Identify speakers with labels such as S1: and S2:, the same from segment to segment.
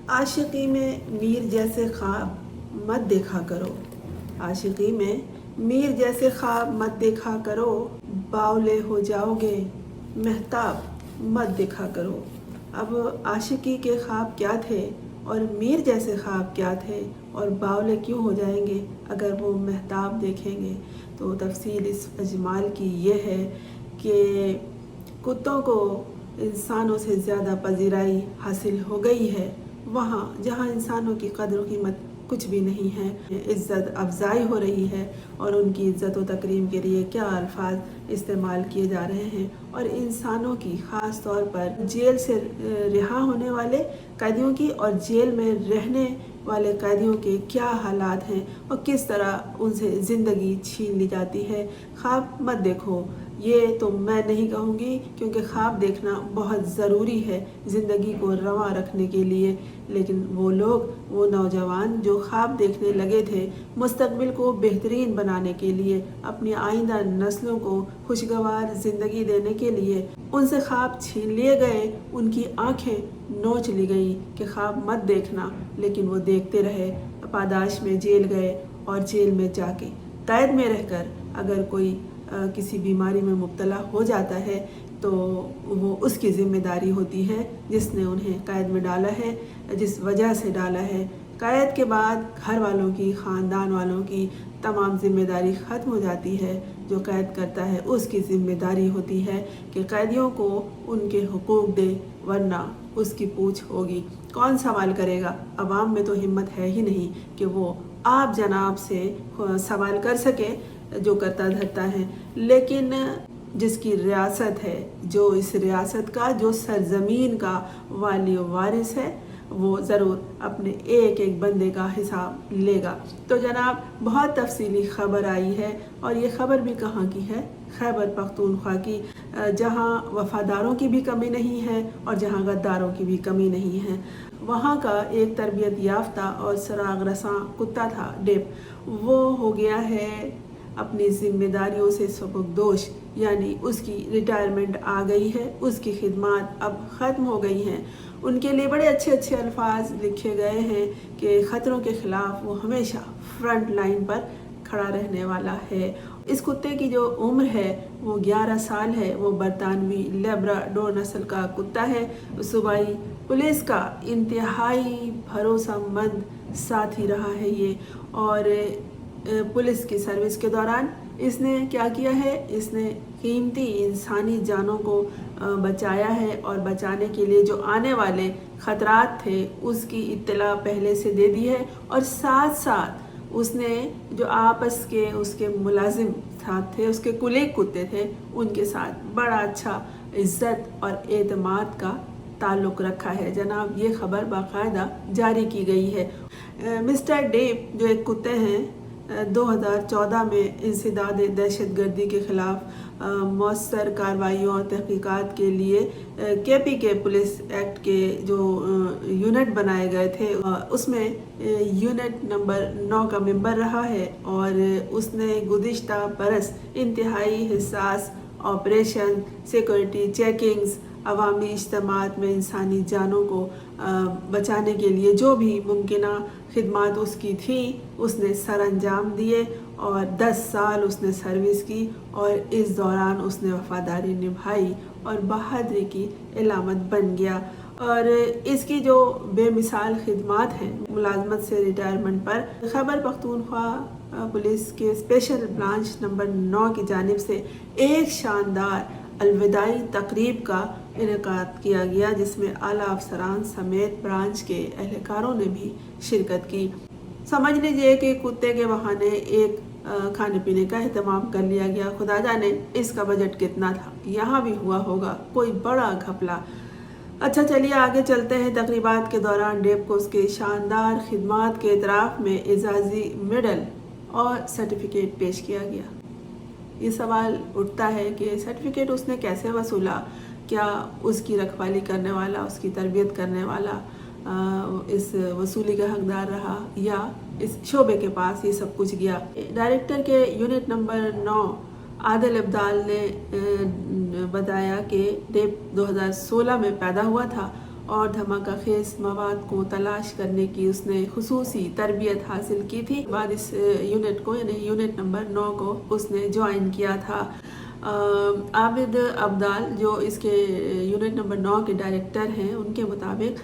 S1: आशिकी में मीर जैसे ख्वाब मत देखा करो। आशिकी में मीर जैसे ख्वाब मत देखा करो, बावले हो जाओगे महताब मत देखा करो। अब आशिकी के ख्वाब क्या थे और मीर जैसे ख्वाब क्या थे और बावले क्यों हो जाएंगे अगर वो महताब देखेंगे। तो तफसील इस अजमाल की ये है कि कुत्तों को इंसानों से ज़्यादा पजीराई हासिल हो गई है। वहाँ जहाँ इंसानों की कदर कीमत कुछ भी नहीं है, इज़्ज़त अफजाई हो रही है और उनकी इज़्ज़त व तकरीम के लिए क्या अल्फाज इस्तेमाल किए जा रहे हैं। और इंसानों की ख़ास तौर पर जेल से रिहा होने वाले कैदियों की और जेल में रहने वाले कैदियों के क्या हालात हैं और किस तरह उनसे ज़िंदगी छीन ली जाती है। ख्वाब मत देखो, ये तो मैं नहीं कहूँगी, क्योंकि ख्वाब देखना बहुत ज़रूरी है ज़िंदगी को रवां रखने के लिए। लेकिन वो लोग, वो नौजवान जो ख्वाब देखने लगे थे मुस्तकबिल को बेहतरीन बनाने के लिए, अपनी आइंदा नस्लों को खुशगवार ज़िंदगी देने के लिए, उनसे ख्वाब छीन लिए गए, उनकी आंखें नोच ली गई कि ख्वाब मत देखना। लेकिन वो देखते रहे, पादाश में जेल गए और जेल में जाके कैद में रहकर अगर कोई किसी बीमारी में मुब्तला हो जाता है तो वो उसकी ज़िम्मेदारी होती है जिसने उन्हें कैद में डाला है, जिस वजह से डाला है। कैद के बाद घर वालों की, ख़ानदान वालों की तमाम ज़िम्मेदारी ख़त्म हो जाती है। जो कैद करता है उसकी ज़िम्मेदारी होती है कि कैदियों को उनके हुकूक दे, वरना उसकी पूछ होगी। कौन सवाल करेगा? अवाम में तो हिम्मत है ही नहीं कि वो आप जनाब से सवाल कर सके जो करता धरता है। लेकिन जिसकी रियासत है, जो इस रियासत का, जो सरजमीन का वाली वारिस है, वो ज़रूर अपने एक एक बंदे का हिसाब लेगा। तो जनाब, बहुत तफसीली ख़बर आई है और ये ख़बर भी कहाँ की है? खैबर पख्तूनख्वा की, जहाँ वफ़ादारों की भी कमी नहीं है और जहाँ गद्दारों की भी कमी नहीं है। वहाँ का एक तरबियत याफ्ता और सराग रसां कुत्ता था डेप, वो हो गया है अपनी ज़िम्मेदारियों से सबकदोश, यानी उसकी रिटायरमेंट आ गई है, उसकी खिदमत अब ख़त्म हो गई हैं। उनके लिए बड़े अच्छे अच्छे अल्फाज लिखे गए हैं कि ख़तरों के ख़िलाफ़ वो हमेशा फ्रंट लाइन पर खड़ा रहने वाला है। इस कुत्ते की जो उम्र है वो 11 साल है। वो बरतानवी लेब्राडोर नस्ल का कुत्ता है। सूबाई पुलिस का इंतहाई भरोसेमंद साथी रहा है ये। और पुलिस की सर्विस के दौरान इसने क्या किया है? इसने कीमती इंसानी जानों को बचाया है और बचाने के लिए जो आने वाले ख़तरात थे उसकी इत्तला पहले से दे दी है। और साथ साथ उसने जो आपस के उसके मुलाजिम साथ थे, उसके कुलीग कुत्ते थे, उनके साथ बड़ा अच्छा इज़्ज़त और एतमाद का ताल्लुक़ रखा है। जनाब, ये ख़बर बाकायदा जारी की गई है। मिस्टर डेप जो एक कुत्ते हैं, 2014 में इंसदाद दहशतगर्दी के ख़िलाफ़ मौसर कार्रवाइयों और तहक़ीक़ात के लिए KPK पुलिस एक्ट के जो यूनिट बनाए गए थे उसमें यूनिट नंबर 9 का मेंबर रहा है। और उसने गुज़िश्ता बरस इंतहाई हिस्सास ऑपरेशन, सिक्योरिटी चेकिंग्स, अवामी इज्तिमात में इंसानी जानों को बचाने के लिए जो भी मुमकिना खिदमात उसकी थी उसने सर अंजाम दिए। और 10 साल उसने सर्विस की और इस दौरान उसने वफ़ादारी निभाई और बहादुरी की इलामत बन गया। और इसकी जो बेमिसाल खिदमात हैं मुलाजमत से रिटायरमेंट पर, खैबर पख्तूनख्वा पुलिस के स्पेशल ब्रांच नंबर 9 की जानिब से एक शानदार अलविदाई तकरीब का इनेकाद किया गया, जिसमें आला अफसरान समेत ब्रांच के एहलकारों ने भी शिरकत की। समझ लीजिए कि कुत्ते के बहाने एक खाने पीने का एहतमाम कर लिया गया। खुदा जाने इसका बजट कितना था, यहाँ भी हुआ होगा कोई बड़ा घपला। अच्छा, चलिए आगे चलते हैं। तकरीबात के दौरान डेप को उसके शानदार खिदमात के इतराफ़ में एजाज़ी मेडल और सर्टिफिकेट पेश किया गया। ये सवाल उठता है कि सर्टिफिकेट उसने कैसे वसूला? क्या उसकी रखवाली करने वाला, उसकी तरबियत करने वाला इस वसूली का हकदार रहा, या इस शोबे के पास ये सब कुछ गया? डायरेक्टर के यूनिट नंबर 9 आदिल अब्दाल ने बताया कि डेप 2016 में पैदा हुआ था और धमाका खेज मवाद को तलाश करने की उसने खुसूसी तरबियत हासिल की थी। बाद इस यूनिट को यानी यूनिट नंबर 9 को उसने ज्वाइन किया था। आबिद अब्दाल जो इसके यूनिट नंबर 9 के डायरेक्टर हैं, उनके मुताबिक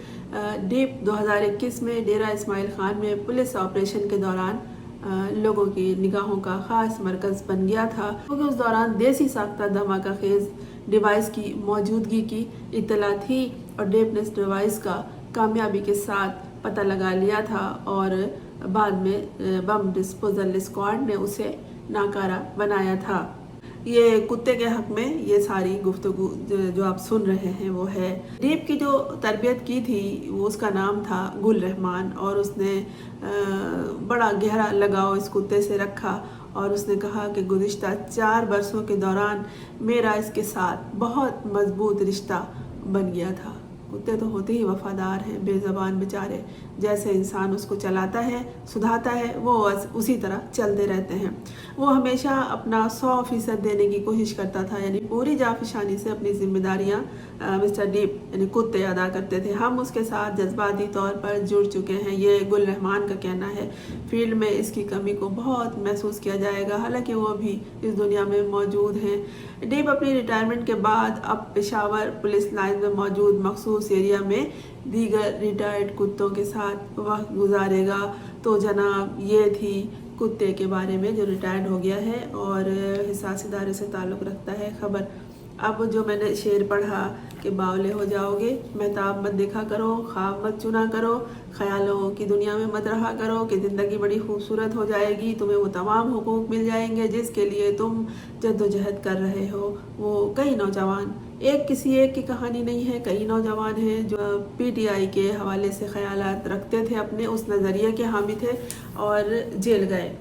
S1: डीप 2021 में डेरा इस्माइल खान में पुलिस ऑपरेशन के दौरान लोगों की निगाहों का ख़ास मरकज़ बन गया था, क्योंकि उस दौरान देसी साख्ता धमाका खेज डिवाइस की मौजूदगी की इत्तला थी और डीप ने इस डिवाइस का कामयाबी के साथ पता लगा लिया था और बाद में बम डिस्पोजल स्क्वाड ने उसे नाकारा बनाया था। ये कुत्ते के हक में ये सारी गुफ्तगू जो आप सुन रहे हैं वो है। डीप की जो तरबियत की थी वो उसका नाम था गुल रहमान और उसने बड़ा गहरा लगाव इस कुत्ते से रखा और उसने कहा कि गुज़िश्ता 4 बरसों के दौरान मेरा इसके साथ बहुत मजबूत रिश्ता बन गया था। कुत्ते तो होते ही वफादार हैं, बेज़बान बेचारे, जैसे इंसान उसको चलाता है सुधाता है वो उसी तरह चलते रहते हैं। वो हमेशा अपना 100% देने की कोशिश करता था, यानी पूरी जाफिशानी से अपनी जिम्मेदारियां मिस्टर डीप यानी कुत्ते अदा करते थे। हम उसके साथ जज्बाती तौर पर जुड़ चुके हैं, ये गुल रहमान का कहना है। फील्ड में इसकी कमी को बहुत महसूस किया जाएगा, हालांकि वो अभी इस दुनिया में मौजूद हैं। डीप अपनी रिटायरमेंट के बाद अब पेशावर पुलिस लाइन में मौजूद मखसूस एरिया में दीगर रिटायर्ड कुत्तों के साथ वक्त गुजारेगा। तो जनाब ये थी कुत्ते के बारे में जो रिटायर्ड हो गया है और हिसास इदारे से ताल्लुक़ रखता है खबर। अब जो मैंने शेर पढ़ा कि बावले हो जाओगे, महताब मत देखा करो, ख्वाब मत चुना करो, ख्यालों की दुनिया में मत रहा करो कि ज़िंदगी बड़ी खूबसूरत हो जाएगी, तुम्हें वो तमाम हुकूक मिल जाएंगे जिसके लिए तुम जद्दोजहद कर रहे हो। वो कई नौजवान, किसी एक की कहानी नहीं है, कई नौजवान हैं जो PTI के हवाले से ख्यालात रखते थे, अपने उस नज़रिए के हामी थे और जेल गए।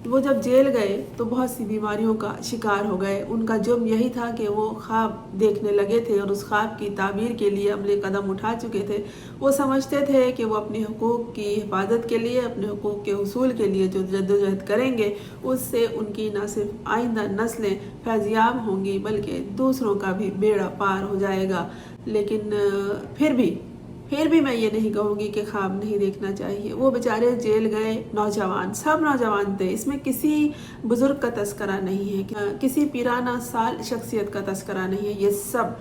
S1: वो जब जेल गए तो बहुत सी बीमारियों का शिकार हो गए। उनका जुर्म यही था कि वो ख्वाब देखने लगे थे और उस ख्वाब की ताबीर के लिए अमली कदम उठा चुके थे। वो समझते थे कि वो अपने हुकूक की हिफाजत के लिए, अपने हुकूक के हुसूल के लिए जो जद्दोजहद करेंगे उससे उनकी न सिर्फ आइंदा नस्लें फैज़याब होंगी बल्कि दूसरों का भी बेड़ा पार हो जाएगा। लेकिन फिर भी मैं ये नहीं कहूँगी कि ख्वाब नहीं देखना चाहिए। वो बेचारे जेल गए नौजवान, सब नौजवान थे, इसमें किसी बुज़ुर्ग का तस्करा नहीं है, किसी पीराना साल शख्सियत का तस्करा नहीं है, ये सब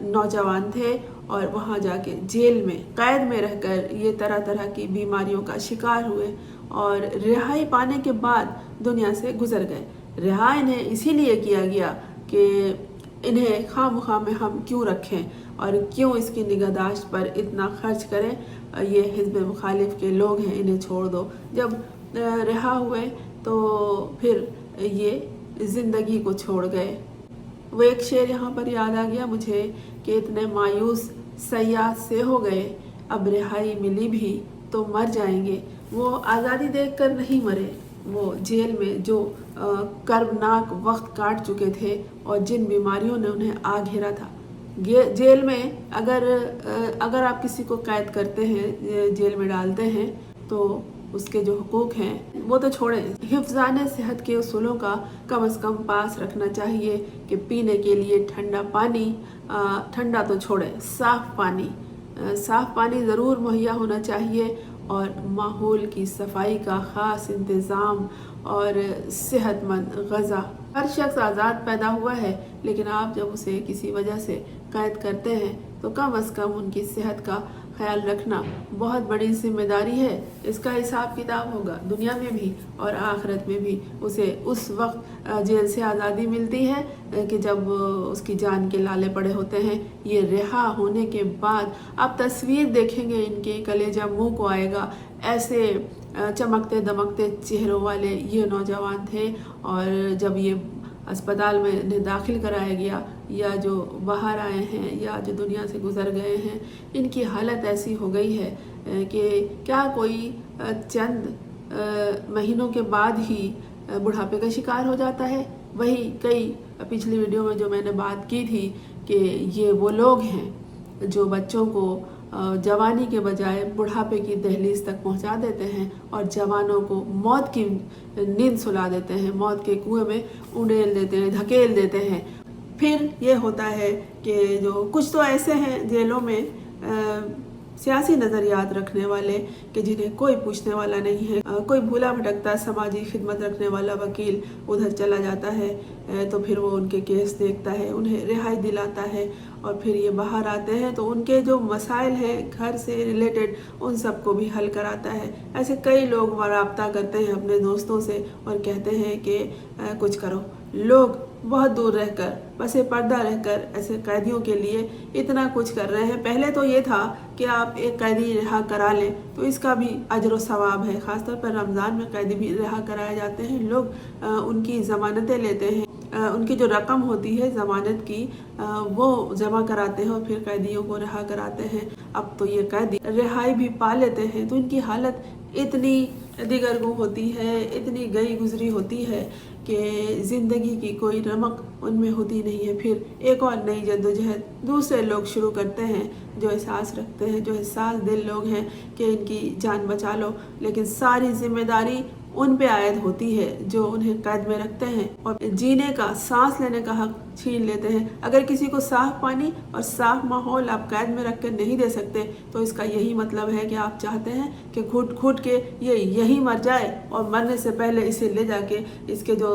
S1: नौजवान थे और वहाँ जाके जेल में कैद में रहकर ये तरह तरह की बीमारियों का शिकार हुए और रिहाई पाने के बाद दुनिया से गुजर गए। रिहा इन्हें इसीलिए किया गया कि इन्हें खामखा में हम क्यों रखें और क्यों इसकी निगहदाश्त पर इतना खर्च करें। ये हिज़्ब मुखालिफ के लोग हैं, इन्हें छोड़ दो। जब रिहा हुए तो फिर ये ज़िंदगी को छोड़ गए। वो एक शेर यहाँ पर याद आ गया मुझे कि इतने मायूस सयाह से हो गए, अब रिहाई मिली भी तो मर जाएंगे। वो आज़ादी देख कर नहीं मरे, वो जेल में जो कर्बनाक वक्त काट चुके थे और जिन बीमारियों ने उन्हें आ घेरा था। जेल में अगर आप किसी को कैद करते हैं, जेल में डालते हैं, तो उसके जो हुकूक हैं वो तो छोड़ें, हिफ्ज़ाने सेहत के उसूलों का कम से कम पास रखना चाहिए कि पीने के लिए ठंडा पानी, ठंडा तो छोड़ें, साफ़ पानी ज़रूर मुहैया होना चाहिए और माहौल की सफाई का ख़ास इंतज़ाम और सेहतमंद ग़ज़ा। हर शख्स आज़ाद पैदा हुआ है, लेकिन आप जब उसे किसी वजह से कैद करते हैं तो कम से कम उनकी सेहत का ख्याल रखना बहुत बड़ी जिम्मेदारी है। इसका हिसाब किताब होगा दुनिया में भी और आखिरत में भी। उसे उस वक्त जेल से आज़ादी मिलती है कि जब उसकी जान के लाले पड़े होते हैं। ये रिहा होने के बाद आप तस्वीर देखेंगे इनके, कलेजा मुंह को आएगा। ऐसे चमकते दमकते चेहरों वाले ये नौजवान थे और जब ये अस्पताल में इन्हें दाखिल कराया गया या जो बाहर आए हैं या जो दुनिया से गुज़र गए हैं, इनकी हालत ऐसी हो गई है कि क्या कोई चंद महीनों के बाद ही बुढ़ापे का शिकार हो जाता है। वही कई पिछली वीडियो में जो मैंने बात की थी कि ये वो लोग हैं जो बच्चों को जवानी के बजाय बुढ़ापे की दहलीज तक पहुंचा देते हैं और जवानों को मौत की नींद सुला देते हैं, मौत के कुएं में उड़ेल देते हैं, धकेल देते हैं। फिर ये होता है कि जो कुछ तो ऐसे हैं जेलों में सियासी नज़रियात रखने वाले कि जिन्हें कोई पूछने वाला नहीं है, कोई भूला भटकता समाजी खिदमत रखने वाला वकील उधर चला जाता है तो फिर वो उनके केस देखता है, उन्हें रिहाई दिलाता है और फिर ये बाहर आते हैं तो उनके जो मसाइल हैं घर से रिलेटेड उन सब को भी हल कराता है। ऐसे कई लोग राब्ता करते हैं अपने दोस्तों से और कहते हैं कि कुछ करो। लोग बहुत दूर रहकर बसे पर्दा रहकर ऐसे कैदियों के लिए इतना कुछ कर रहे हैं। पहले तो ये था कि आप एक कैदी रिहा करा लें तो इसका भी अजर व सवाब है, ख़ासतौर पर रमज़ान में कैदी भी रिहा कराए जाते हैं। लोग उनकी ज़मानतें लेते हैं, उनकी जो रकम होती है ज़मानत की वो जमा कराते हैं और फिर कैदियों को रिहा कराते हैं। अब तो ये कैदी रिहाई भी पा लेते हैं तो इनकी हालत इतनी दिगरगू होती है, इतनी गई गुजरी होती है कि ज़िंदगी की कोई रमक उनमें होती नहीं है। फिर एक और नई जद्दोजहद दूसरे लोग शुरू करते हैं जो एहसास रखते हैं, जो एहसास दिल लोग हैं कि इनकी जान बचा लो, लेकिन सारी जिम्मेदारी उन पे आयद होती है जो उन्हें कैद में रखते हैं और जीने का, सांस लेने का हक छीन लेते हैं। अगर किसी को साफ पानी और साफ माहौल आप कैद में रख कर नहीं दे सकते तो इसका यही मतलब है कि आप चाहते हैं कि घुट घुट के ये यही मर जाए और मरने से पहले इसे ले जाके इसके जो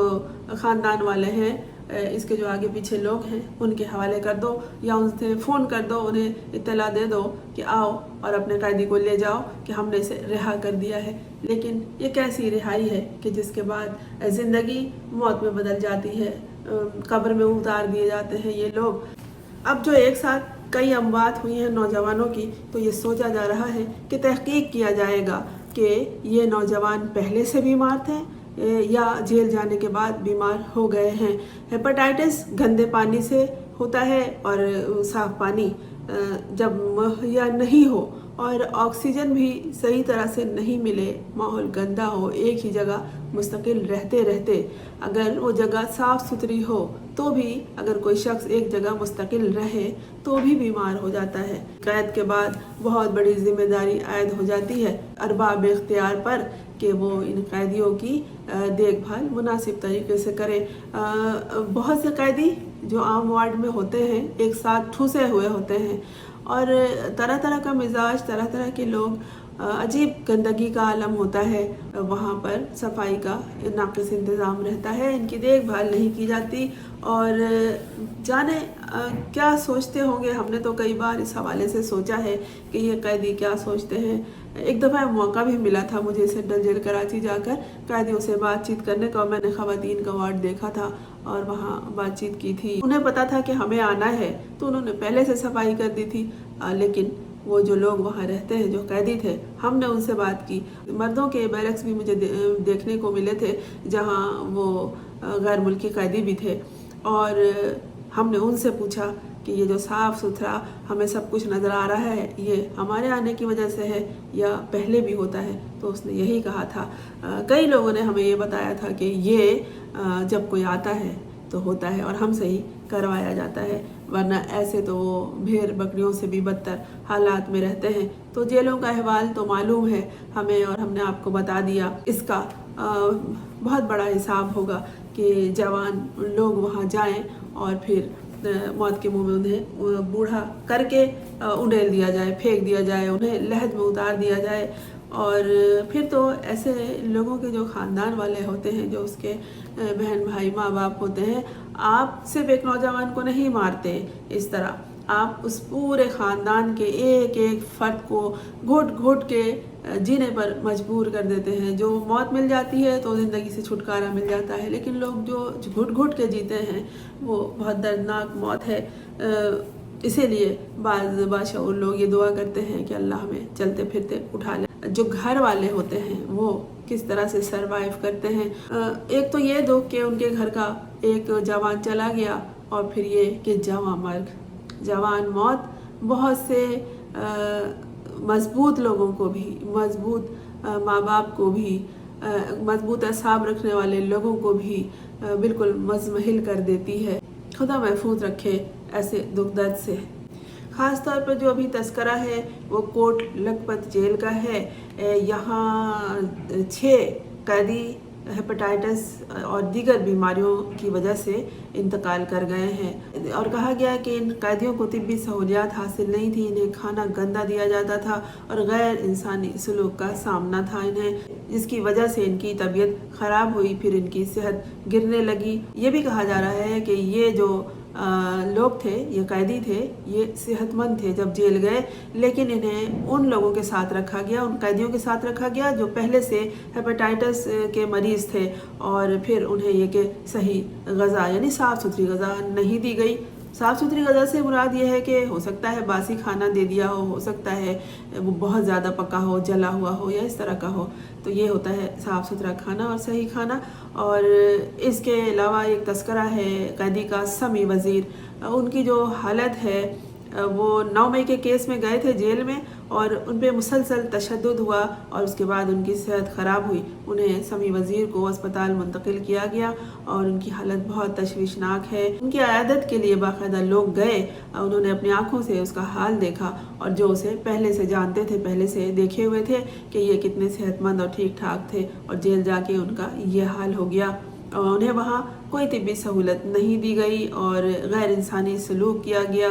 S1: ख़ानदान वाले हैं, इसके जो आगे पीछे लोग हैं उनके हवाले कर दो या उनसे फ़ोन कर दो, उन्हें इत्तला दे दो कि आओ और अपने कैदी को ले जाओ कि हमने इसे रिहा कर दिया है। लेकिन ये कैसी रिहाई है कि जिसके बाद ज़िंदगी मौत में बदल जाती है, कब्र में उतार दिए जाते हैं ये लोग। अब जो एक साथ कई अमवात हुई हैं नौजवानों की तो ये सोचा जा रहा है कि तहकीक किया जाएगा कि ये नौजवान पहले से बीमार थे या जेल जाने के बाद बीमार हो गए हैं। हेपेटाइटिस गंदे पानी से होता है और साफ़ पानी जब मुहैया नहीं हो और ऑक्सीजन भी सही तरह से नहीं मिले, माहौल गंदा हो, एक ही जगह मुस्तकिल रहते रहते अगर वो जगह साफ़ सुथरी हो तो भी अगर कोई शख्स एक जगह मुस्तकिल रहे तो भी बीमार हो जाता है। कैद के बाद बहुत बड़ी जिम्मेदारी आयद हो जाती है अरबाब इख्तियार पर कि वो इन कैदियों की देखभाल मुनासिब तरीके से करें। बहुत से कैदी जो आम वार्ड में होते हैं एक साथ ठूसे हुए होते हैं और तरह तरह का मिजाज, तरह तरह के लोग, अजीब गंदगी का आलम होता है। वहाँ पर सफाई का नाक़िस इंतज़ाम रहता है, इनकी देखभाल नहीं की जाती और जाने क्या सोचते होंगे। हमने तो कई बार इस हवाले से सोचा है कि ये कैदी क्या सोचते हैं। एक दफ़ा मौका भी मिला था मुझे सेंट्रल जेल कराची जाकर कैदियों से बातचीत करने का। मैंने ख़वातीन का वार्ड देखा था और वहाँ बातचीत की थी। उन्हें पता था कि हमें आना है तो उन्होंने पहले से सफाई कर दी थी, लेकिन वो जो लोग वहाँ रहते हैं, जो कैदी थे, हमने उनसे बात की। मर्दों के बैरक्स भी मुझे देखने को मिले थे जहाँ वो गैर मुल्की कैदी भी थे और हमने उनसे पूछा कि ये जो साफ़ सुथरा हमें सब कुछ नज़र आ रहा है ये हमारे आने की वजह से है या पहले भी होता है। तो उसने यही कहा था। कई लोगों ने हमें ये बताया था कि ये जब कोई आता है तो होता है और हमसे ही करवाया जाता है, वरना ऐसे तो वो भेड़ बकरियों से भी बदतर हालात में रहते हैं। तो जेलों का अहवाल तो मालूम है हमें और हमने आपको बता दिया। इसका बहुत बड़ा हिसाब होगा कि जवान लोग वहाँ जाएं और फिर मौत के मुंह में उन्हें बूढ़ा करके उंडेल दिया जाए, फेंक दिया जाए, उन्हें लहद में उतार दिया जाए। और फिर तो ऐसे लोगों के जो ख़ानदान वाले होते हैं, जो उसके बहन भाई माँ बाप होते हैं, आप सिर्फ एक नौजवान को नहीं मारते इस तरह, आप उस पूरे ख़ानदान के एक एक फ़र्द को घुट घुट के जीने पर मजबूर कर देते हैं। जो मौत मिल जाती है तो ज़िंदगी से छुटकारा मिल जाता है, लेकिन लोग जो घुट घुट के जीते हैं वो बहुत दर्दनाक मौत है। इसीलिए बादशाह लोग ये दुआ करते हैं कि अल्लाह हमें चलते फिरते उठा ले। जो घर वाले होते हैं वो किस तरह से सरवाइव करते हैं। एक तो ये दुख कि उनके घर का एक जवान चला गया और फिर ये कि जवान मौत बहुत से मजबूत लोगों को भी, मजबूत माँ बाप को भी, मजबूत असाब रखने वाले लोगों को भी बिल्कुल मज़महिल कर देती है। खुदा महफूज रखे ऐसे दुख दर्द से। ख़ास तौर पर जो अभी तस्करा है वो कोट लखपत जेल का है। यहाँ 6 कैदी हेपेटाइटिस और दीगर बीमारियों की वजह से इंतकाल कर गए हैं। और कहा गया कि इन कैदियों को तिब्बी सहूलियात हासिल नहीं थी, इन्हें खाना गंदा दिया जाता था और गैर इंसानी सलूक का सामना था इन्हें, जिसकी वजह से इनकी तबीयत ख़राब हुई, फिर इनकी सेहत गिरने लगी। ये भी कहा जा रहा है कि ये जो लोग थे, ये कैदी थे, ये सेहतमंद थे जब जेल गए, लेकिन इन्हें उन लोगों के साथ रखा गया, उन कैदियों के साथ रखा गया जो पहले से हेपेटाइटिस के मरीज़ थे, और फिर उन्हें ये कि सही ग़ज़ा यानी साफ़ सुथरी ग़ज़ा नहीं दी गई। साफ़ सुथरी ग़ज़ा से मुराद ये है कि हो सकता है बासी खाना दे दिया हो सकता है वो बहुत ज़्यादा पका हो, जला हुआ हो या इस तरह का हो, तो ये होता है साफ़ सुथरा खाना और सही खाना। और इसके अलावा एक तस्करा है कैदी का समी वज़ीर, उनकी जो हालत है वो 9 मई के केस में गए थे जेल में और उन पर मुसलसल तशद्दुद हुआ और उसके बाद उनकी सेहत ख़राब हुई। उन्हें समी वज़ीर को अस्पताल मुंतकिल किया गया और उनकी हालत बहुत तशवीशनाक है। उनकी अयादत के लिए बाकायदा लोग गए, उन्होंने अपनी आँखों से उसका हाल देखा और जो उसे पहले से जानते थे, पहले से देखे हुए थे कि ये कितने सेहतमंद और ठीक ठाक थे, और जेल जाके उनका ये हाल हो गया। उन्हें वहाँ कोई तिब्बी सहूलत नहीं दी गई और गैर इंसानी सलूक किया गया।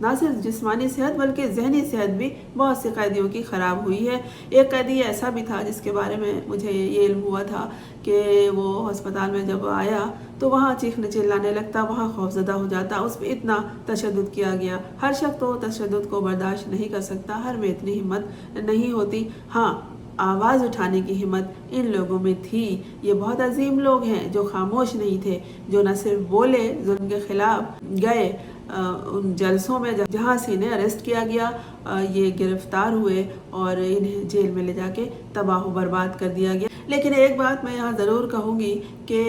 S1: ना सिर्फ जिस्मानी सेहत बल्कि जहनी सेहत भी बहुत से कैदियों की ख़राब हुई है। एक कैदी ऐसा भी था जिसके बारे में मुझे ये इल्म हुआ था कि वो अस्पताल में जब आया तो वहाँ चीखने चिल्लाने लगता, वहाँ खौफजदा हो जाता, उस पर इतना तशद्दुद किया गया। हर शख्स तो तशद्दुद को बर्दाश्त नहीं कर सकता, हर में इतनी हिम्मत नहीं होती। हाँ, आवाज़ उठाने की हिम्मत इन लोगों में थी। ये बहुत अजीम लोग हैं जो खामोश नहीं थे, जो न सिर्फ बोले, जुल्म के ख़िलाफ़ गए उन जलसों में जहाँ से इन्हें अरेस्ट किया गया, ये गिरफ्तार हुए और इन्हें जेल में ले जाके तबाह बर्बाद कर दिया गया। लेकिन एक बात मैं यहाँ ज़रूर कहूँगी कि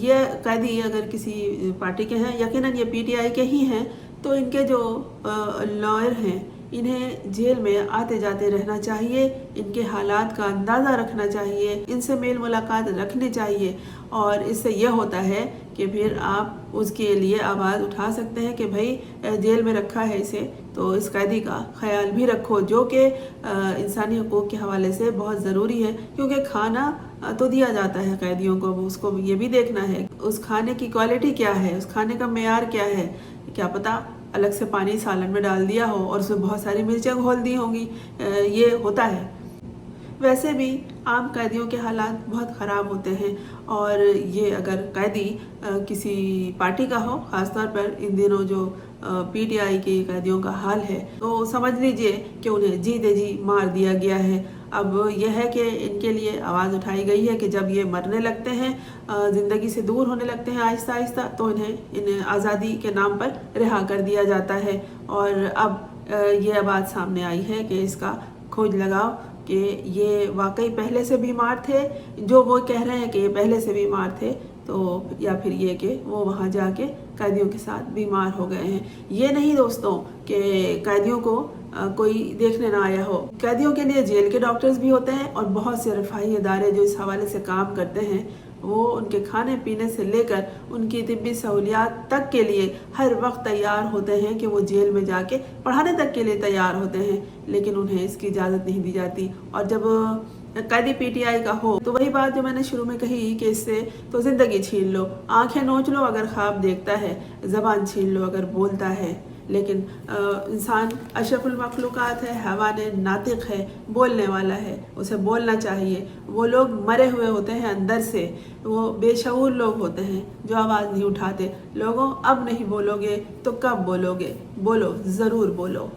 S1: ये कैदी अगर किसी पार्टी के हैं, यकीनन ये PTI के ही हैं, तो इनके जो लॉयर हैं इन्हें जेल में आते जाते रहना चाहिए, इनके हालात का अंदाज़ा रखना चाहिए, इनसे मेल मुलाकात रखनी चाहिए, और इससे यह होता है कि फिर आप उसके लिए आवाज़ उठा सकते हैं कि भाई जेल में रखा है इसे, तो इस कैदी का ख्याल भी रखो, जो कि इंसानी हुकूक के हवाले से बहुत ज़रूरी है। क्योंकि खाना तो दिया जाता है कैदियों को, उसको ये भी देखना है उस खाने की क्वालिटी क्या है, उस खाने का मेयार क्या है। क्या पता अलग से पानी सालन में डाल दिया हो और उसमें बहुत सारी मिर्चें घोल दी होंगी, ये होता है। वैसे भी आम कैदियों के हालात बहुत ख़राब होते हैं, और ये अगर कैदी किसी पार्टी का हो, ख़ासतौर पर इन दिनों जो PTI के कैदियों का हाल है, तो समझ लीजिए कि उन्हें जी दे जी मार दिया गया है। अब यह है कि इनके लिए आवाज़ उठाई गई है कि जब ये मरने लगते हैं, ज़िंदगी से दूर होने लगते हैं आहिस्ता आहिस्ता, तो इन्हें आज़ादी के नाम पर रिहा कर दिया जाता है। और अब ये बात सामने आई है कि इसका खोज लगाओ कि ये वाकई पहले से बीमार थे, जो वो कह रहे हैं कि ये पहले से बीमार थे, तो या फिर ये कि वो वहाँ जाके कैदियों के साथ बीमार हो गए हैं। ये नहीं दोस्तों कि कैदियों को कोई देखने ना आया हो। कैदियों के लिए जेल के डॉक्टर्स भी होते हैं और बहुत से रफ़ाही इदारे जो इस हवाले से काम करते हैं, वो उनके खाने पीने से लेकर उनकी तिब्बी सहूलियात तक के लिए हर वक्त तैयार होते हैं कि वो जेल में जाके पढ़ाने तक के लिए तैयार होते हैं, लेकिन उन्हें इसकी इजाज़त नहीं दी जाती। और जब कैदी PTI का हो तो वही बात जो मैंने शुरू में कही कि इससे तो ज़िंदगी छीन लो, आंखें नोच लो अगर ख्वाब देखता है, ज़बान छीन लो अगर बोलता है। लेकिन इंसान अशरफुल मखलूक़ात है, हैवान नातिक है, बोलने वाला है, उसे बोलना चाहिए। वो लोग मरे हुए होते हैं अंदर से, वो बेशऊर लोग होते हैं जो आवाज़ नहीं उठाते। लोगों, अब नहीं बोलोगे तो कब बोलोगे? बोलो, ज़रूर बोलो।